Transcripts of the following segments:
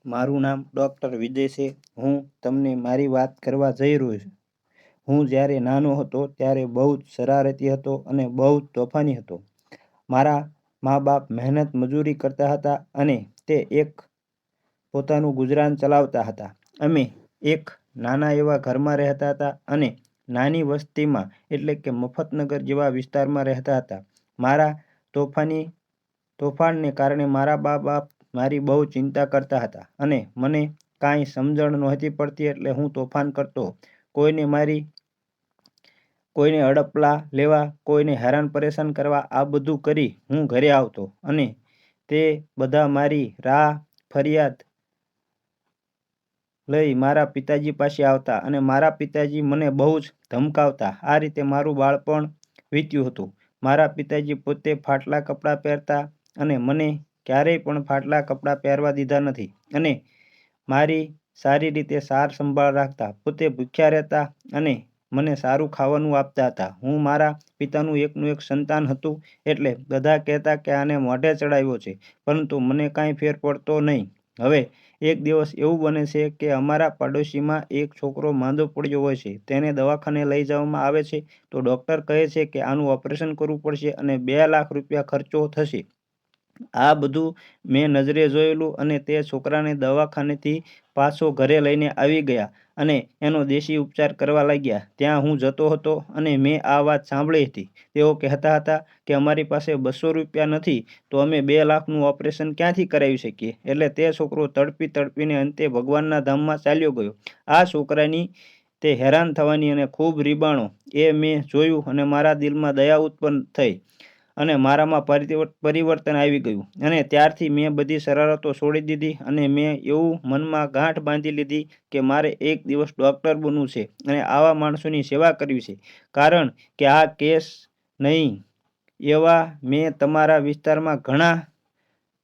મારું નામ ડૉક્ટર વિજય છે. હું તમને મારી વાત કરવા જઈ રહ્યો છું. હું જ્યારે નાનો હતો ત્યારે બહુ જ શરારતી હતો અને બહુ જ તોફાની હતો. મારા મા-બાપ મહેનત મજૂરી કરતા હતા અને તે એક પોતાનું ગુજરાન ચલાવતા હતા. અમે એક નાના એવા ઘરમાં રહેતા હતા અને નાની વસ્તીમાં એટલે કે મફતનગર જેવા વિસ્તારમાં રહેતા હતા. મારા તોફાનને કારણે મારા મા-બાપ મારી બહુ ચિંતા કરતા હતા અને મને કાંઈ સમજણ નહોતી પડતી એટલે હું તોફાન કરતો. કોઈને હડપલા લેવા, કોઈને હેરાન પરેશાન કરવા આ બધું કરી હું ઘરે આવતો અને તે બધા મારી ફરિયાદ લઈ મારા પિતાજી પાસે આવતા અને મારા પિતાજી મને બહુ જ ધમકાવતા. આ રીતે મારું બાળપણ વીત્યું હતું. મારા પિતાજી પોતે ફાટલા કપડાં પહેરતા અને મને ક્યારેય પણ ફાટલા કપડાં પહેરવા દીધા નથી અને મારી સારી રીતે સાર સંભાળ રાખતા. પોતે ભૂખ્યા રહેતા અને મને સારું ખાવાનું આપતા હતા. હું મારા પિતાનું એકનું એક સંતાન હતું એટલે બધા કહેતા કે આને મોઢે ચડાવ્યો છે, પરંતુ મને કાંઈ ફેર પડતો નહીં. હવે એક દિવસ એવું બને છે કે અમારા પાડોશીમાં એક છોકરો માંદો પડ્યો હોય છે. તેને દવાખાને લઈ જવામાં આવે છે તો ડૉક્ટર કહે છે કે આનું ઓપરેશન કરવું પડશે અને 2 લાખ રૂપિયા ખર્ચો થશે. આ બધું મેં નજરે જોયેલું અને તે છોકરાને દવાખાનેથી પાછો ઘરે લઈને આવી ગયા અને એનો દેશી ઉપચાર કરવા લાગ્યા. ત્યાં હું જતો હતો અને મેં આ વાત સાંભળી હતી. તેઓ કહેતા હતા કે અમારી પાસે 200 રૂપિયા નથી તો અમે 2 લાખનું ઓપરેશન ક્યાંથી કરાવી શકીએ. એટલે તે છોકરો તડપીને અંતે ભગવાનના ધામમાં ચાલ્યો ગયો. આ છોકરાની તે હેરાન થવાની અને ખૂબ રીબાણો એ મેં જોયું અને મારા દિલમાં દયા ઉત્પન્ન થઈ અને મારામાં પરિવર્તન આવી ગયું અને ત્યારથી મેં બધી શરારતો છોડી દીધી અને મેં એવું મનમાં ગાંઠ બાંધી લીધી કે મારે એક દિવસ ડૉક્ટર બનવું છે અને આવા માણસોની સેવા કરવી છે. કારણ કે આ કેસ નહીં એવા મેં તમારા વિસ્તારમાં ઘણા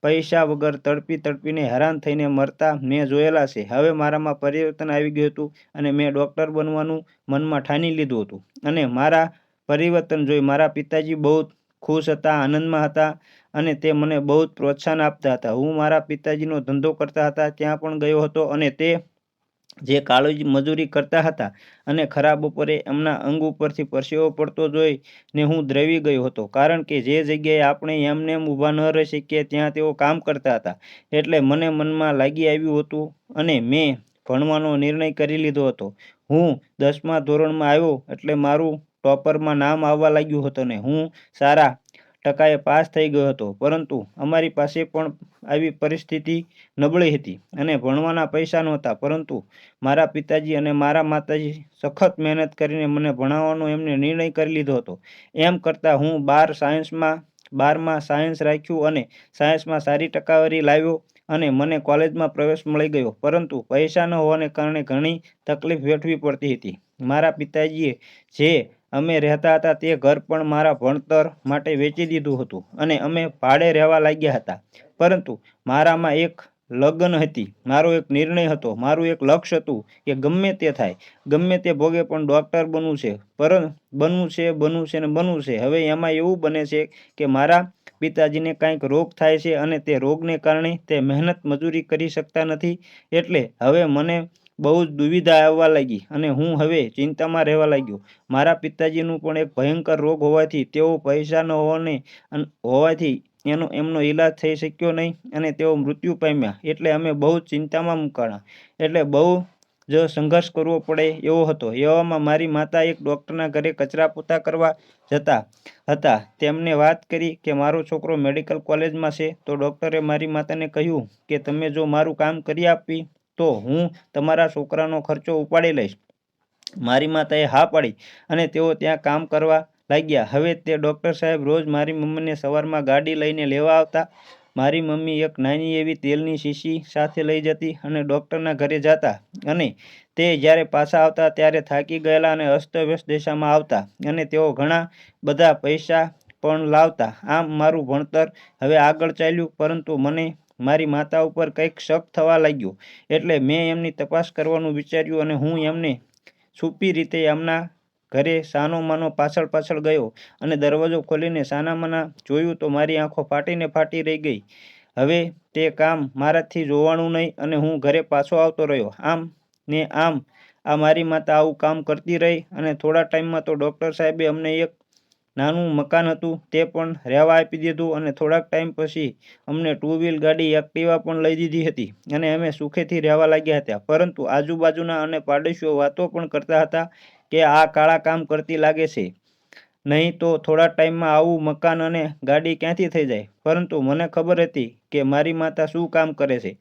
પૈસા વગર તડપીને હેરાન થઈને મરતા મેં જોયેલા છે. હવે મારામાં પરિવર્તન આવી ગયું હતું અને મેં ડૉક્ટર બનવાનું મનમાં ઠાની લીધું હતું અને મારા પરિવર્તન જોઈ મારા પિતાજી બહુ ખુશ હતા, આનંદમાં હતા અને તે મને બહુ જ પ્રોત્સાહન આપતા હતા. હું મારા પિતાજીનો ધંધો કરતા હતા ત્યાં પણ ગયો હતો અને તે જે કાળી મજૂરી કરતા હતા અને ખરા બપોરે એમના અંગ ઉપરથી પરસેવો પડતો જોઈને હું દ્રવી ગયો હતો. કારણ કે જે જગ્યાએ આપણે એમનેમ ઊભા ન રહી શકીએ ત્યાં તેઓ કામ કરતા હતા. એટલે મને મનમાં લાગી આવ્યું હતું અને મેં ભણવાનો નિર્ણય કરી લીધો હતો. હું 10મા ધોરણમાં આવ્યો એટલે મારું ટોપરમાં નામ આવવા લાગ્યું હતું અને હું સારા ટકાએ પાસ થઈ ગયો હતો. પરંતુ અમારી પાસે પણ આવી પરિસ્થિતિ નબળી હતી અને ભણવાના પૈસા નહોતા. પરંતુ મારા પિતાજી અને મારા માતાજી સખત મહેનત કરીને મને ભણાવવાનો એમને નિર્ણય કરી લીધો હતો. એમ કરતાં હું 12માં સાયન્સ રાખ્યું અને સાયન્સમાં સારી ટકાવારી લાવ્યો અને મને કોલેજમાં પ્રવેશ મળી ગયો. પરંતુ પૈસા ન હોવાને કારણે ઘણી તકલીફ વેઠવી પડતી હતી. મારા પિતાજીએ જે અમે રહેતા હતા તે ઘર પણ મારા ભણતર માટે વેચી દીધું હતું અને અમે ભાડે રહેવા લાગ્યા હતા. પરંતુ મારામાં એક લગન હતી, મારો એક નિર્ણય હતો, મારું એક લક્ષ્ય હતું કે ગમે તે થાય, ગમે તે ભોગે પણ ડૉક્ટર બનવું છે. હવે એમાં એવું બને છે કે મારા પિતાજીને કાંઈક રોગ થાય છે અને તે રોગને કારણે તે મહેનત મજૂરી કરી શકતા નથી. એટલે હવે મને બહુ જ દુવિધા આવવા લાગી અને હું હવે ચિંતામાં રહેવા લાગ્યો. મારા પિતાજીનું પણ એક ભયંકર રોગ હોવાથી તેઓ પૈસા ન હોવાથી એમનો ઈલાજ થઈ શક્યો નહીં અને તેઓ મૃત્યુ પામ્યા. એટલે અમે બહુ જ ચિંતામાં મુકાણા. એટલે બહુ જ સંઘર્ષ કરવો પડે એવો હતો. એવામાં મારી માતા એક ડૉક્ટરના ઘરે કચરા પોતા કરવા જતા હતા. તેમને વાત કરી કે મારો છોકરો મેડિકલ કોલેજમાં છે તો ડૉક્ટરે મારી માતાને કહ્યું કે તમે જો મારું કામ કરી આપી તો હું તમારા છોકરાનો ખર્ચો ઉપાડી લઈશ. મારી માતાએ હા પાડી અને તેઓ ત્યાં કામ કરવા લાગ્યા. હવે તે ડૉક્ટર સાહેબ રોજ મારી મમ્મીને સવારમાં ગાડી લઈને લેવા આવતા. મારી મમ્મી એક નાની એવી તેલની શીશી સાથે લઈ જતી અને ડૉક્ટરના ઘરે જતા અને તે જ્યારે પાછા આવતા ત્યારે થાકી ગયેલા અને અસ્તવ્યસ્ત દશામાં આવતા અને તેઓ ઘણા બધા પૈસા પણ લાવતા. આમ મારું ભણતર હવે આગળ ચાલ્યું. પરંતુ મને મારી માતા ઉપર કંઈક શક થવા લાગ્યો. એટલે મેં એમની તપાસ કરવાનું વિચાર્યું અને હું એમને છુપી રીતે એમના ઘરે સાનો-માનો પાછળ ગયો અને દરવાજો ખોલીને સાનામાના જોયું તો મારી આંખો ફાટી રહી ગઈ હવે તે કામ મારાથી જોવાણું નહીં અને હું ઘરે પાછો આવતો રહ્યો. આમ ને આમ આ મારી માતા આવું કામ કરતી રહી અને થોડા ટાઈમમાં તો ડૉક્ટર સાહેબે અમને એક નાનું મકાન હતું તે પણ રહેવા આપી દીધું અને થોડાક ટાઈમ પછી અમને 2 વ્હીલ ગાડી એક્ટિવા પણ લઈ દીધી હતી અને અમે સુખેથી રહેવા લાગ્યા હતા. પરંતુ આજુબાજુના અને પાડોશીઓ વાતો પણ કરતા હતા કે આ કાળા કામ કરતી લાગે છે, નહીં તો થોડા ટાઈમમાં આવું મકાન અને ગાડી ક્યાંથી થઈ જાય. પરંતુ મને ખબર હતી કે મારી માતા શું કામ કરે છે,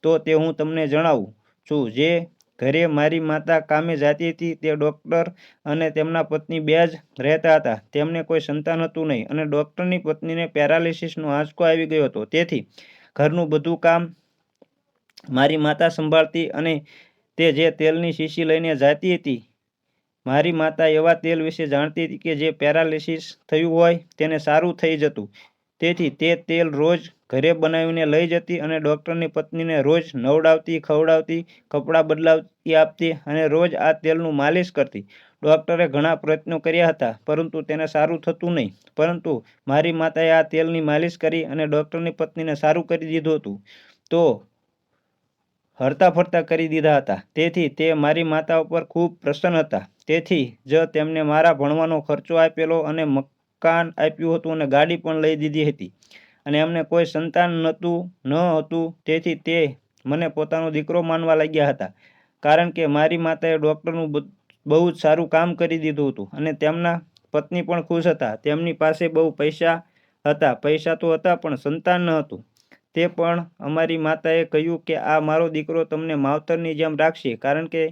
તો તે હું તમને જણાવું છું. જે ઘરે મારી માતા કામે જતી હતી તે ડૉક્ટર અને તેમના પત્ની 2 જ રહેતા હતા. તેમને કોઈ સંતાન હતું નહીં અને ડૉક્ટરની પત્નીને પેરાલિસિસનો આંચકો આવી ગયો હતો. તેથી ઘરનું બધું કામ મારી માતા સંભાળતી અને તે જે તેલની શીશી લઈને જતી હતી, મારી માતા એવા તેલ વિશે જાણતી હતી કે જે પેરાલિસિસ થયું હોય તેને સારું થઈ જતું. તેથી તે તેલ રોજ ઘરે બનાવીને લઈ જતી અને ડૉક્ટરની પત્નીને રોજ નવડાવતી, ખવડાવતી, કપડાં બદલાવી આપતી અને રોજ આ તેલનું માલિશ કરતી. ડૉક્ટરે ઘણા પ્રયત્નો કર્યા હતા પરંતુ તેને સારું થતું નહીં. પરંતુ મારી માતાએ આ તેલની માલિશ કરી અને ડૉક્ટરની પત્નીને સારું કરી દીધું હતું, તો હરતા ફરતા કરી દીધા હતા. તેથી તે મારી માતા ઉપર ખૂબ પ્રસન્ન હતા. તેથી જ તેમને મારા ભણવાનો ખર્ચો આપેલો અને મકાન આપ્યું હતું અને ગાડી પણ લઈ દીધી હતી. અને એમને કોઈ સંતાન ન હતું, તેથી તે મને પોતાનો દીકરો માનવા લાગ્યા હતા. કારણ કે મારી માતાએ ડૉક્ટરનું બહુ જ સારું કામ કરી દીધું હતું અને તેમના પત્ની પણ ખુશ હતા. તેમની પાસે બહુ પૈસા હતા. પૈસા તો હતા પણ સંતાન ન હતું. તે પણ અમારી માતાએ કહ્યું કે આ મારો દીકરો તમને માવતરની જેમ રાખશે કારણ કે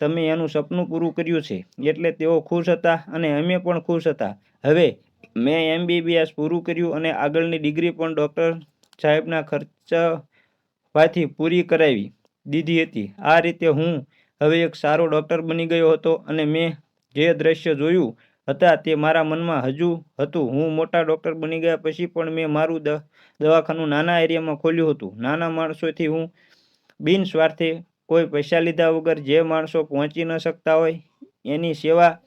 તમે એનું સપનું પૂરું કર્યું છે. એટલે તેઓ ખુશ હતા અને અમે પણ ખુશ હતા. હવે મેં MBBS પૂરું કર્યું અને આગળની ડિગ્રી પણ ડૉક્ટર સાહેબના ખર્ચવાથી પૂરી કરાવી દીધી હતી. આ રીતે હું હવે એક સારો ડૉક્ટર બની ગયો હતો અને મેં જે દ્રશ્ય જોયું હતા તે મારા મનમાં હજુ હતું. હું મોટા ડૉક્ટર બની ગયા પછી પણ મેં મારું દવાખાનું નાના એરિયામાં ખોલ્યું હતું. નાના માણસોથી હું બિનસ્વાર્થે કોઈ પૈસા લીધા વગર જે માણસો પહોંચી ન શકતા હોય એની સેવા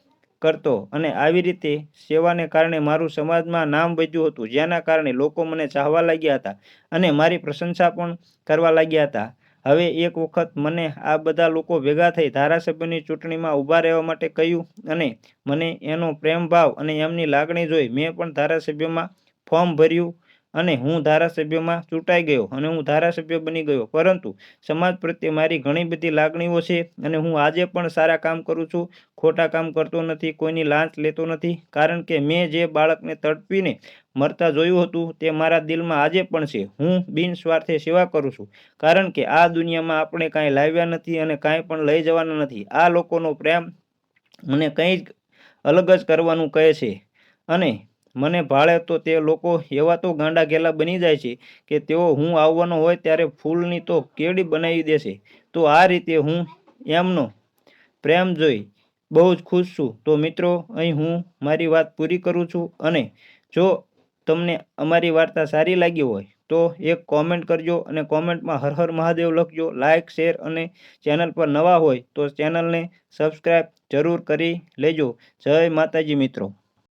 કરતો અને આવી રીતે સેવાને કારણે મારું સમાજમાં નામ વધ્યું હતું, જેના કારણે લોકો મને ચાહવા લાગ્યા હતા અને મારી પ્રશંસા પણ કરવા લાગ્યા હતા. હવે એક વખત મને આ બધા લોકો ભેગા થઈ ધારાસભ્યની ચૂંટણીમાં ઊભા રહેવા માટે કહ્યું અને મને એનો પ્રેમભાવ અને એમની લાગણી જોઈ મેં પણ ધારાસભ્યમાં ફોર્મ ભર્યું અને હું ધારાસભ્યમાં ચૂંટાઈ ગયો અને હું ધારાસભ્ય બની ગયો. પરંતુ સમાજ પ્રત્યે મારી ઘણી બધી લાગણીઓ છે અને હું આજે પણ સારા કામ કરું છું, ખોટા કામ કરતો નથી, કોઈની લાંચ લેતો નથી. કારણ કે મેં જે બાળકને તડપીને મરતા જોયું હતું તે મારા દિલમાં આજે પણ છે. હું બિનસ્વાર્થે સેવા કરું છું કારણ કે આ દુનિયામાં આપણે કાંઈ લાવ્યા નથી અને કાંઈ પણ લઈ જવાના નથી. આ લોકોનો પ્રેમ મને કંઈક અલગ જ કરવાનું કહે છે અને મને ભાળે તો તે લોકો એવા તો ગાંડા ઘેલા બની જાય છે કે તેઓ હું આવવાનો હોય ત્યારે ફૂલની તો કેડી બનાવી દેશે. તો આ રીતે હું એમનો પ્રેમ જોઈ બહુ જ ખુશ છું. તો મિત્રો, અહીં હું મારી વાત પૂરી કરું છું અને જો તમને અમારી વાર્તા સારી લાગી હોય તો એક કોમેન્ટ કરજો અને કોમેન્ટમાં હર હર મહાદેવ લખજો. લાઇક, શેર અને ચેનલ પર નવા હોય તો ચેનલને સબસ્ક્રાઈબ જરૂર કરી લેજો. જય માતાજી મિત્રો.